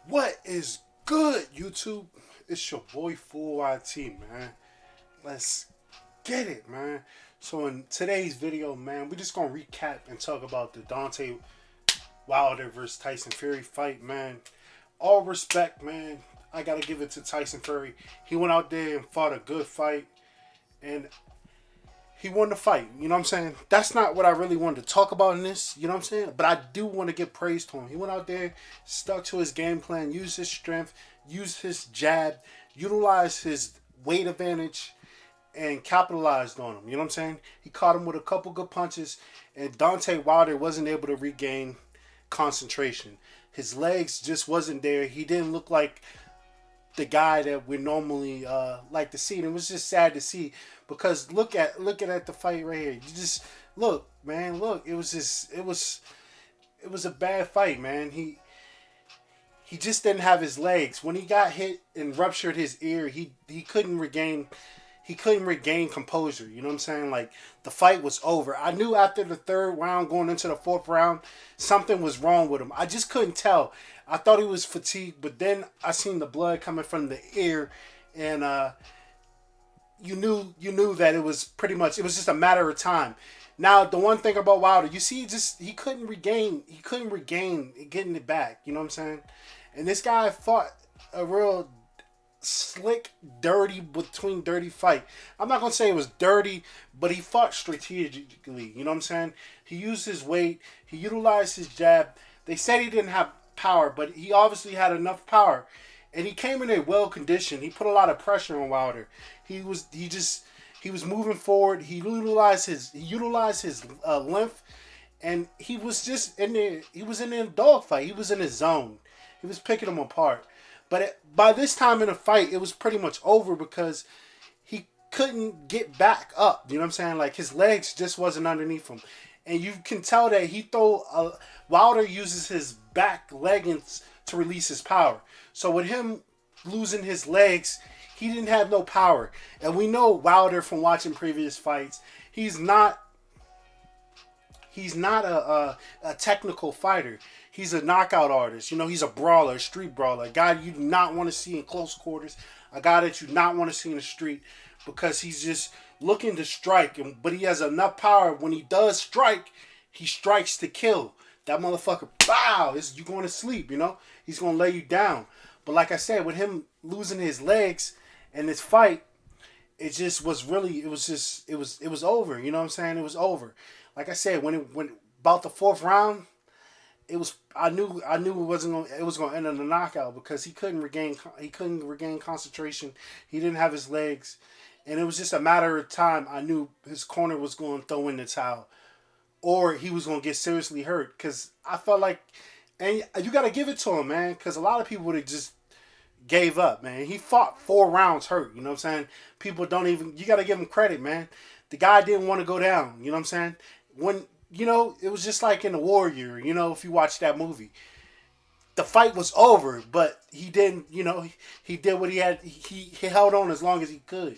What is good, YouTube? It's your boy Full YT, man. Let's get it, man. So in today's video, man, we're just gonna recap and talk about the Deontay Wilder versus Tyson Fury fight, man. All respect, man. I gotta give it to Tyson Fury. He went out there and fought a good fight, and he won the fight. You know what I'm saying? That's not what I really wanted to talk about in this. You know what I'm saying? But I do want to give praise to him. He went out there, stuck to his game plan, used his strength, used his jab, utilized his weight advantage, and capitalized on him. You know what I'm saying? He caught him with a couple good punches, and Deontay Wilder wasn't able to regain concentration. His legs just wasn't there. He didn't look like the guy that we normally like to see. And it was just sad to see because looking at the fight right here. You just look, man. Look, it was a bad fight, man. He just didn't have his legs. When he got hit and ruptured his ear, he couldn't regain composure. You know what I'm saying? Like the fight was over. I knew after the third round, going into the fourth round, something was wrong with him. I just couldn't tell. I thought he was fatigued, but then I seen the blood coming from the ear, and you knew that it was just a matter of time. Now the one thing about Wilder, you see, just he couldn't regain getting it back. You know what I'm saying? And this guy fought a real slick, dirty between dirty fight. I'm not gonna say it was dirty, but he fought strategically. You know what I'm saying? He used his weight. He utilized his jab. They said he didn't have power, but he obviously had enough power, and he came in a well conditioned. He put a lot of pressure on Wilder. He was moving forward. He utilized his length, and he was just in there. He was in a dogfight. He was in his zone. He was picking him apart. But by this time in the fight, it was pretty much over because he couldn't get back up. You know what I'm saying? Like his legs just wasn't underneath him, and you can tell that Wilder uses his back leggings to release his power. So with him losing his legs, he didn't have no power. And we know Wilder from watching previous fights. He's not a technical fighter. He's a knockout artist. You know, he's a brawler, a street brawler, a guy you do not want to see in close quarters, a guy that you not want to see in the street because he's just looking to strike. But he has enough power. When he does strike, he strikes to kill. That motherfucker, bow, you going to sleep, you know? He's going to lay you down. But like I said, with him losing his legs in this fight, it just was really, it was over. You know what I'm saying? It was over. Like I said, when about the fourth round, I knew it was gonna end in a knockout because he couldn't regain concentration. He didn't have his legs, and it was just a matter of time. I knew his corner was going to throw in the towel, or he was going to get seriously hurt. Because I felt like, and you got to give it to him, man. Because a lot of people would have just gave up, man. He fought 4 rounds hurt. You know what I'm saying? People don't even. You got to give him credit, man. The guy didn't want to go down. You know what I'm saying? When it was just like in the Warrior. If you watch that movie, the fight was over, but he didn't. He did what he had. He held on as long as he could,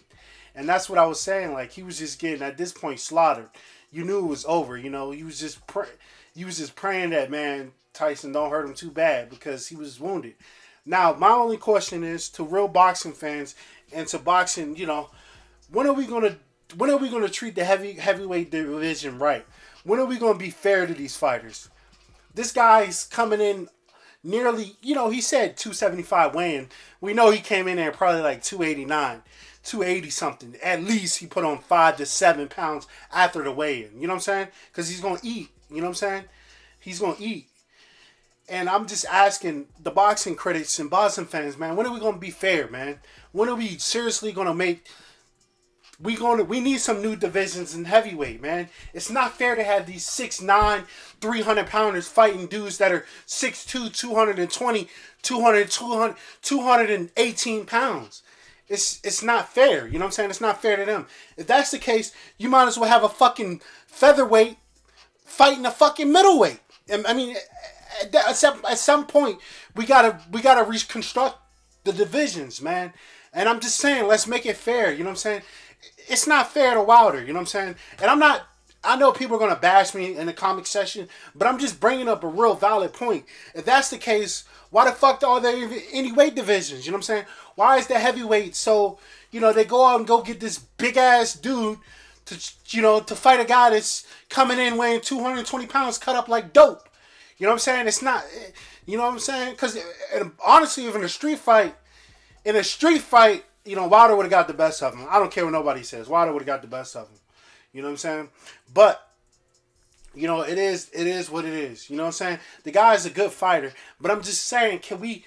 and that's what I was saying. Like he was just getting at this point slaughtered. You knew it was over. He was just praying that, man, Tyson don't hurt him too bad because he was wounded. Now my only question is to real boxing fans and to boxing. When are we gonna treat the heavyweight division right? When are we gonna be fair to these fighters? This guy's coming in nearly, he said 275 weighing. We know he came in there probably like 289, 280 something. At least he put on 5 to 7 pounds after the weigh-in. You know what I'm saying? Because he's gonna eat. You know what I'm saying? He's gonna eat. And I'm just asking the boxing critics and boxing fans, man, when are we gonna be fair, man? When are we seriously gonna make we need some new divisions in heavyweight, man. It's not fair to have these 6'9", 300-pounders fighting dudes that are 6'2", 220, 218 pounds. It's not fair. You know what I'm saying? It's not fair to them. If that's the case, you might as well have a fucking featherweight fighting a fucking middleweight. I mean, at some point, we gotta reconstruct the divisions, man. And I'm just saying, let's make it fair. You know what I'm saying? It's not fair to Wilder. You know what I'm saying? And I'm not I know people are gonna bash me in the comic section, but I'm just bringing up a real valid point. If that's the case, why the fuck are there even any weight divisions? You know what I'm saying? Why is the heavyweight so? They go out and go get this big ass dude to fight a guy that's coming in weighing 220 pounds, cut up like dope. You know what I'm saying? It's not. You know what I'm saying? Because honestly, even in a street fight, Wilder would have got the best of him. I don't care what nobody says. Wilder would have got the best of him. You know what I'm saying? But it is what it is. You know what I'm saying? The guy is a good fighter, but I'm just saying, can we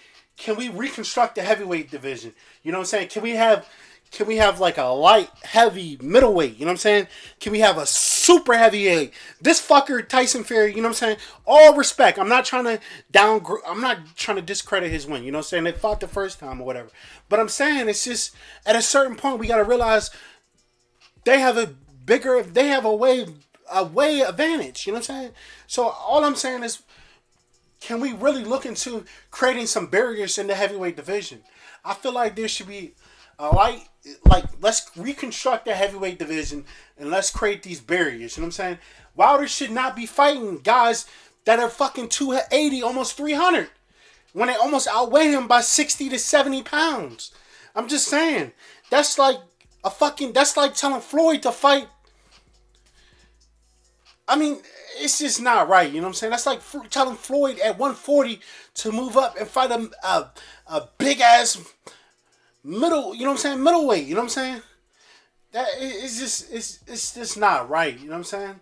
reconstruct the heavyweight division? You know what I'm saying? Can we have like a light, heavy, middleweight? You know what I'm saying? Can we have a super heavyweight? This fucker Tyson Fury, you know what I'm saying? All respect. I'm not trying to discredit his win. You know what I'm saying? They fought the first time or whatever. But I'm saying it's just at a certain point we got to realize they have a way advantage. You know what I'm saying? So all I'm saying is, can we really look into creating some barriers in the heavyweight division? I feel like there should be let's reconstruct the heavyweight division and let's create these barriers. You know what I'm saying? Wilder should not be fighting guys that are fucking 280, almost 300, when they almost outweigh him by 60 to 70 pounds. I'm just saying. That's like telling Floyd to fight. I mean, it's just not right. You know what I'm saying? That's like telling Floyd at 140 to move up and fight a big ass middleweight. You know what I'm saying? That it's just not right. You know what I'm saying?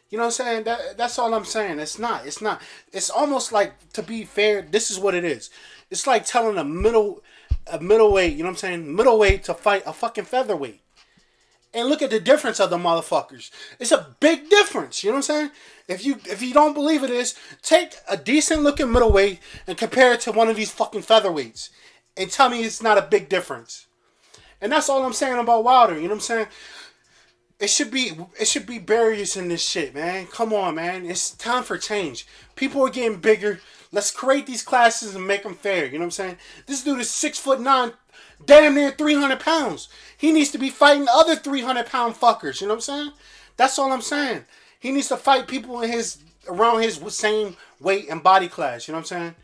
You know what I'm saying? That's all I'm saying. It's not. It's almost like, to be fair, this is what it is. It's like telling a middleweight, you know what I'm saying, middleweight to fight a fucking featherweight. And look at the difference of the motherfuckers. It's a big difference. You know what I'm saying? If you don't believe it is, take a decent looking middleweight and compare it to one of these fucking featherweights, and tell me it's not a big difference. And that's all I'm saying about Wilder. You know what I'm saying? It should be barriers in this shit, man. Come on, man. It's time for change. People are getting bigger. Let's create these classes and make them fair. You know what I'm saying? This dude is 6'9", damn near 300 pounds. He needs to be fighting other 300-pound fuckers. You know what I'm saying? That's all I'm saying. He needs to fight people around his same weight and body class. You know what I'm saying?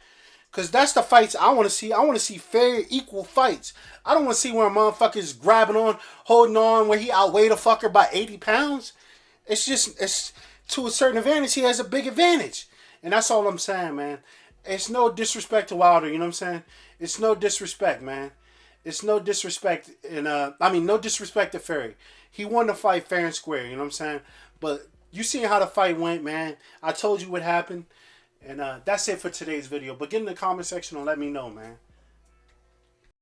Because that's the fights I want to see. I want to see fair, equal fights. I don't want to see where a motherfucker's grabbing on, holding on, where he outweighed a fucker by 80 pounds. It's to a certain advantage, he has a big advantage. And that's all I'm saying, man. It's no disrespect to Wilder, you know what I'm saying? It's no disrespect, man. It's no disrespect. No disrespect to Fury. He won the fight fair and square, you know what I'm saying? But you seen how the fight went, man. I told you what happened. And that's it for today's video. But get in the comment section and let me know, man.